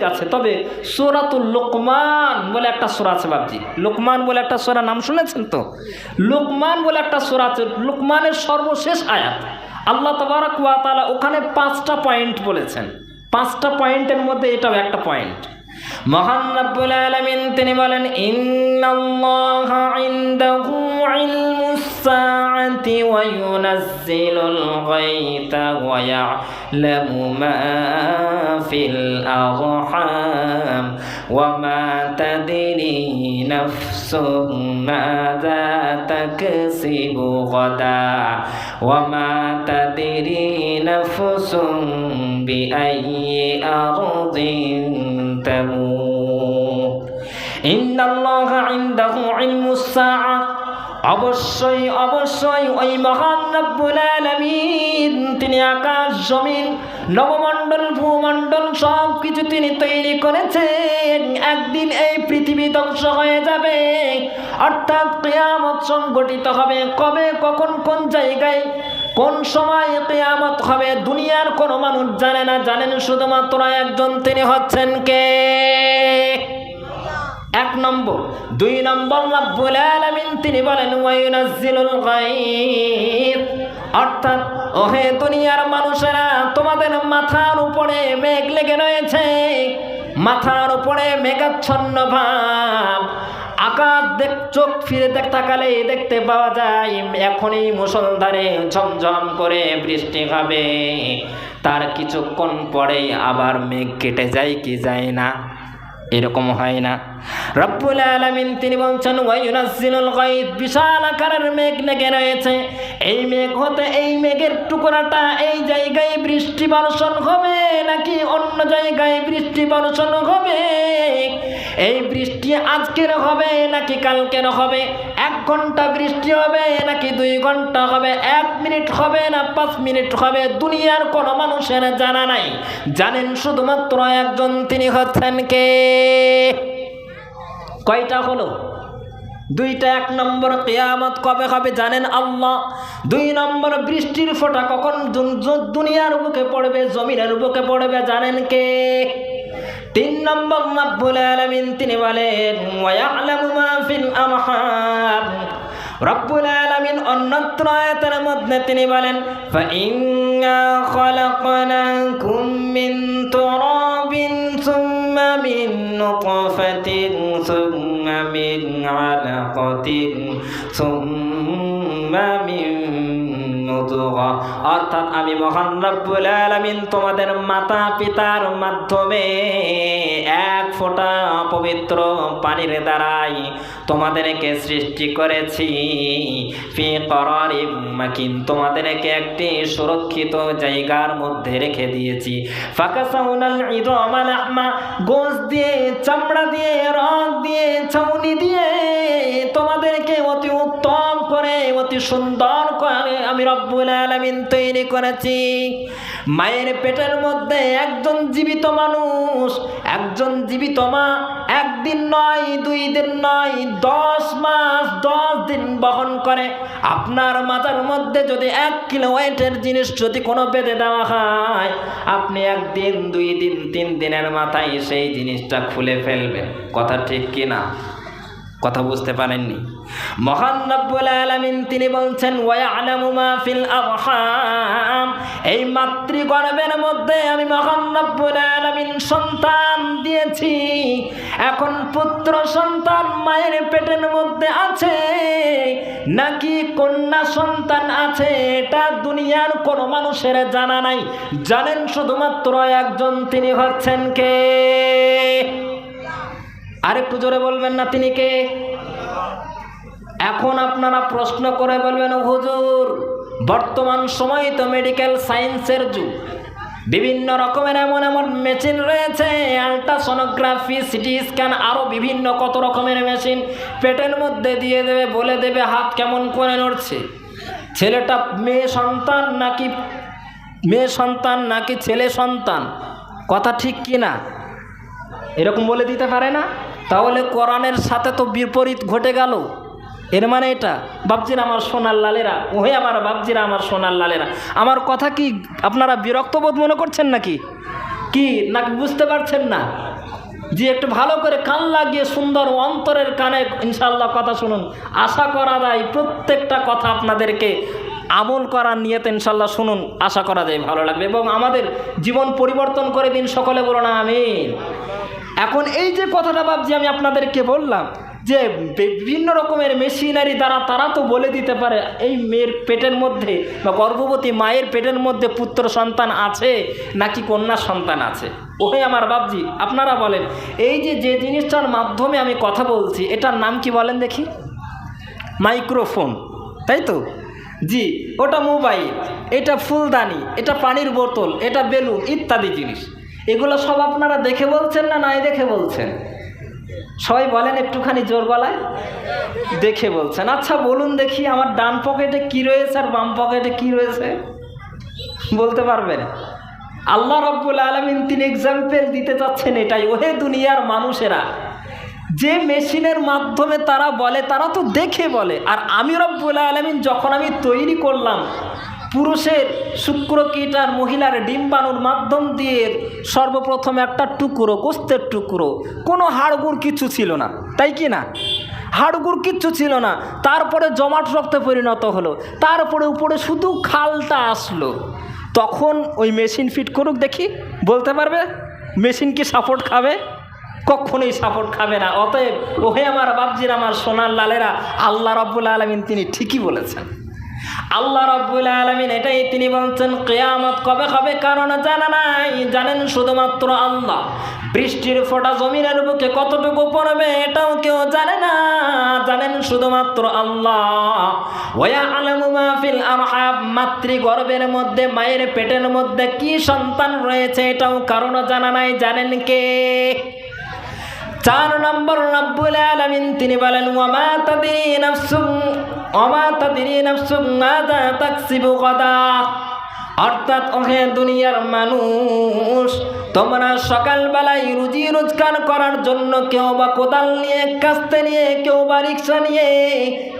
আছে। তবে সূরাতুল লুকমান বলে একটা সূরা আছে বাপজি, লুকমান বলে একটা সূরা নাম শুনেছেন তো? লুকমান বলে একটা সূরা আছে, লুকমানের সর্বশেষ আয়াত আল্লাহ তাবারক ওয়া তাআলা ওখানে 5টা পয়েন্ট বলেছেন। 5টা পয়েন্টের মধ্যে এটাও একটা পয়েন্ট। মহান রব্বুল আলামিন তিনি বলেন, ইন্নাল্লাহা ইনদাহু ইলমুস সাআতি ওয়া ইউনাজ্জিলুল গায়থা ওয়া ইয়ালামু মা ফিল আরহাম ওয়া মা তাদরি নাফসুম মাযা তাকসিবু গাদা ওয়া মা তাদরি নাফসুম বিআইয়ি আরদিন তামুত। ইন্নাল্লাহা ইনদাহু ইলমুস সাআ, অবশ্যই অবশ্যই ওই মহান রব্বুল আলামিন তিনি আকাশ জমিন নবমণ্ডল ভূমণ্ডল সব কিছু তিনি তৈরি করেছেন। একদিন এই পৃথিবী ধ্বংস হয়ে যাবে, অর্থাৎ কিয়ামত সংঘটিত হবে। কবে, কখন, কোন জায়গায়, কোন সময় কিয়ামত হবে দুনিয়ার কোনো মানুষ জানে না, জানেন শুধুমাত্র একজন, তিনি হচ্ছেন কে? 1 নম্বর। 2 নম্বর, রব্বুল আলামিন তিনি বলেন ওয়া ইউনাজ্জিলুল গায়থ, অর্থাৎ ওহে দুনিয়ার মানুষেরা, তোমাদের মাথার উপরে মেঘ লেগে রয়েছে, মাথার উপরে মেঘাচ্ছন্ন ভাব, আকাশ চোখ ফিরে তাকালে দেখতে পাওয়া যায় এখনই মুষলধারে ঝমঝম করে বৃষ্টি হবে, তার কিছুক্ষণ পরেই আবার মেঘ কেটে যায় কি যায় না? এরকম হয় না? রব্বুল আলামিন তিনি বলছেন ওয়া ইউনাজ্জিলুল গায়থ, বিশাল আকারের মেঘ লেগে রয়েছে, এই মেঘ হতে এই মেঘের টুকরাটা এই জায়গায় বৃষ্টি বর্ষণ হবে নাকি অন্য জায়গায় বৃষ্টি বর্ষণ হবে? এই বৃষ্টি আজকের হবে নাকি কালকের হবে? 1 ঘন্টা বৃষ্টি হবে নাকি 2 ঘন্টা হবে? 1 মিনিট হবে না 5 মিনিট হবে? দুনিয়ার কোনো মানুষের জানা নাই, জানেন শুধুমাত্র একজন, তিনি হচ্ছেন কে? কয়টা হলো? 2টা। 1 নম্বর, কিয়ামত কবে হবে জানেন আল্লাহ। 2 নম্বর, বৃষ্টির ফোঁটা কখন দুনিয়ার বুকে পড়বে, জমিনের বুকে পড়বে, জানেন কে? 3 নম্বর, রব্বুল আলামিন তিনি বলেন ওয়া ইয়ালামু মা ফিল আরহাম, রব্বুল আলামিন অন্যত্র আয়াতের মধ্যে তিনি বলেন ফা ইন্না খালাকনাকুম মিন তুরাবিন সুম্মা মিন নুতফাতিন সুম্মা মিন আলাকাতিন সুম্মা মিন মুদগা, অর্থাৎ আমি মহান রব্বুল আলামিন তোমাদের মাতা পিতার মাধ্যমে 1 ফোঁটা পবিত্র পানির দ্বারাই তোমাদেরকে সৃষ্টি করেছি, ফি করারিম মাকিন, তোমাদেরকে একটি সুরক্ষিত জায়গার মধ্যে রেখে দিয়েছি, ফাকাসাউনাল ইদামা লাহমা, গোশত দিয়ে, চামড়া দিয়ে, রগ দিয়ে, ছাউনি দিয়ে তোমাদেরকে অতি উত্তম করে, অতি সুন্দর করে আমি রব্বুল আলামিন তৈরি করেছি। মায়ের পেটের মধ্যে একজন জীবিত মানুষ, একজন জীবিত মা 1 দিন নয়, 2 দিন নয়, 10 মাস 10 দিন বহন করে। আপনার মাথার মধ্যে যদি 1 কিলো ওয়েটের জিনিস যদি কোনো বেঁধে দেওয়া হয়, আপনি 1 দিন 2 দিন 3 দিনের মাথায় সেই জিনিসটা খুলে ফেলবেন। কথা ঠিক কিনা? কথা বুঝতে পারেননি? মহান রব্বুল আলামিন তিনি বলছেন ওয়া ইয়ালামু মা ফিল আরহাম, এই মাতৃগর্ভের মধ্যে আমি মহান রব্বুল আলামিন সন্তান দিয়েছি। এখন পুত্র সন্তান মায়ের পেটের মধ্যে আছে নাকি কন্যা সন্তান আছে, এটা দুনিয়ার কোনো মানুষের জানা নাই, জানেন শুধুমাত্র একজন, তিনি হচ্ছেন কে? আরেকটু জোরে বলবেন না, তিনি কে? এখন আপনারা প্রশ্ন করে বলবেন হুজুর বর্তমান সময় তো মেডিকেল সায়েন্সের যুগ, বিভিন্ন রকমের এমন এমন মেশিন রয়েছে, আল্ট্রাসোনোগ্রাফি, সিটি স্ক্যান, আরও বিভিন্ন কত রকমের মেশিন পেটের মধ্যে দিয়ে দেবে, বলে দেবে হাত কেমন করে নড়ছে, ছেলেটা মেয়ে সন্তান নাকি ছেলে সন্তান, কথা ঠিক কি না? এরকম বলে দিতে পারে না? তাহলে কোরআনের সাথে তো বিপরীত ঘটে গেল। এর মানে এটা, বাপজিরা আমার সোনার লালেরা, ওহে আমার বাপজিরা আমার সোনার লালেরা, আমার কথা কি আপনারা বিরক্ত বোধ মনে করছেন নাকি? কি নাকি বুঝতে পারছেন না? যে একটু ভালো করে কান লাগিয়ে সুন্দর অন্তরের কানে ইনশাআল্লাহ কথা শুনুন। আশা করা যায় প্রত্যেকটা কথা আপনাদেরকে আমল করার নিয়তে ইনশাআল্লাহ শুনুন, আশা করা যায় ভালো লাগবে এবং আমাদের জীবন পরিবর্তন করে দিন। সকলে বলো না আমিন। এখন এই যে কথাটা ভাবছি আমি আপনাদেরকে বললাম যে বিভিন্ন রকমের মেশিনারি দ্বারা তারা তো বলে দিতে পারে এই মেয়ের পেটের মধ্যে বা গর্ভবতী মায়ের পেটের মধ্যে পুত্র সন্তান আছে নাকি কন্যা সন্তান আছে। ওহে আমার বাপজি, আপনারা বলেন এই যে জিনিসটার মাধ্যমে আমি কথা বলছি এটার নাম কি বলেন দেখি? মাইক্রোফোন, তাই তো? জি, ওটা মোবাইল, এটা ফুলদানি, এটা পানির বোতল, এটা বেলুন ইত্যাদি জিনিস। এগুলো সব আপনারা দেখে বলছেন না নাই দেখে বলছেন? সবাই বলেন একটুখানি জোর গলায়। দেখে বলছেন। আচ্ছা বলুন দেখি আমার ডান পকেটে কি রয়েছে আর বাম পকেটে কি রয়েছে বলতে পারবেন? আল্লাহ রাব্বুল আলামিন তিনি এক্সাম্পল দিতে চাচ্ছেন এটাই। ওহে দুনিয়ার মানুষেরা, যে মেশিনের মাধ্যমে তারা বলে তারা তো দেখে বলে, আর আমি রব্বুল আলামিন যখন আমি তৈরি করলাম পুরুষের শুক্রকীট আর মহিলার ডিম্বাণুর মাধ্যম দিয়ে সর্বপ্রথম একটা টুকরো, গোস্তের টুকরো, কোনো হাড়গুড় কিছু ছিল না, তাই কি না? হাড়গুড় কিচ্ছু ছিল না। তারপরে জমাট রক্তে পরিণত হলো, তারপরে উপরে শুধু খালটা আসলো। তখন ওই মেশিন ফিট করুক দেখি, বলতে পারবে মেশিন কি সাপোর্ট খাবে? কখনোই সাপোর্ট খাবে না। অতএব ওহে আমার বাপজির, আমার সোনার লালেরা, আল্লাহ রাব্বুল আলামিন তিনি ঠিকই বলেছেন। আল্লাহ রাব্বুল আলামিন এটাই তিনি বলছেন কিয়ামত কবে হবে কারণ জানা নাই, জানেন শুধুমাত্র আল্লাহ। বৃষ্টির ফোঁটা জমিনের বুকে কতটুকু পড়বে এটাও কেউ জানে না, জানেন শুধুমাত্র আল্লাহ। ওয়া ইয়ালামু মা ফিল আরহাম, মাতৃগর্ভের মধ্যে মায়ের পেটের মধ্যে কি সন্তান রয়েছে এটাও কারণ জানা নাই, জানেন কে? 4 নম্বর রব্বুল আলামিন তিনি বলেন ওয়া মা তাদরি নাফসুন মাযা তাকসিবু গাদা। অর্থাৎ ওহে দুনিয়ার মানুষ, তোমরা সকালবেলায় রুজি রোজগার করার জন্য কেউ বা কোদাল নিয়ে, কাস্তে নিয়ে, কেউ বা রিক্সা নিয়ে,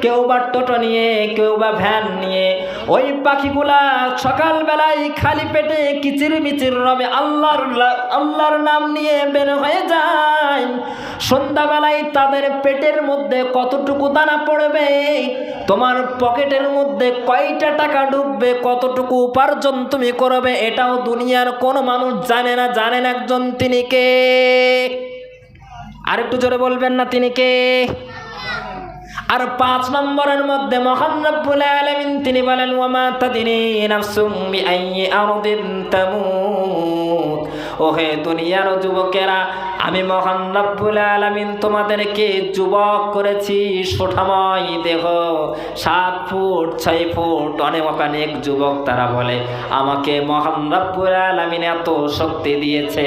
কেউ বা টোটো নিয়ে, কেউ বা ভ্যান নিয়ে, ওই পাখিগুলা সকালবেলায় খালি পেটে কিচির মিচির রবে আল্লাহর নাম নিয়ে বের হয়ে যায়। সন্ধ্যাবেলায় তাদের পেটের মধ্যে কতটুকু দানা পড়বে, তোমার পকেটের মধ্যে কয়টা টাকা ঢুকবে, কতটুকু উপার্জন তুমি করবে, এটাও দুনিয়ার কোনো মানুষ জানে না। জানেন একজন, তিনি কে? আর একটু জোরে বলবেন না তিনি কে? আর 5 নম্বরের মধ্যে মহান রব্বুল আলামিন তিনি বলেন ওয়া মা তাদরি নাফসুম বিআইয়ি আরদিন তামুত। ওহে দুনিয়ার যুবকেরা, আমি মহান রব্বুল আলামিন তোমাদেরকে যুবক করেছি, সুঠাময় দেহ, 7 ফুট 6 ফুট অনেক যুবক তারা বলে আমাকে মহান রব্বুল আলামিন এত শক্তি দিয়েছে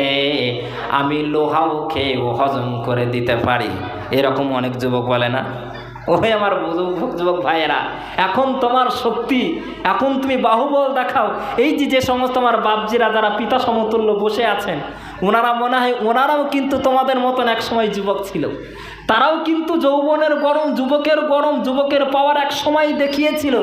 আমি লোহাও খেয়ে হজম করে দিতে পারি। এরকম অনেক যুবক বলে না? ওহে আমার যুবক ভাইয়েরা, এখন তোমার শক্তি, এখন তুমি বাহুবল দেখাও। এই যে সমস্ত আমার বাপজিরা যারা পিতা সমতুল্য বসে আছেন, ওনারা মনে হয় ওনারাও কিন্তু তোমাদের মতন এক সময় যুবক ছিল। তারাও কিন্তু যৌবনের গরম, যুবকের পাওয়ার এক সময় দেখিয়েছিল।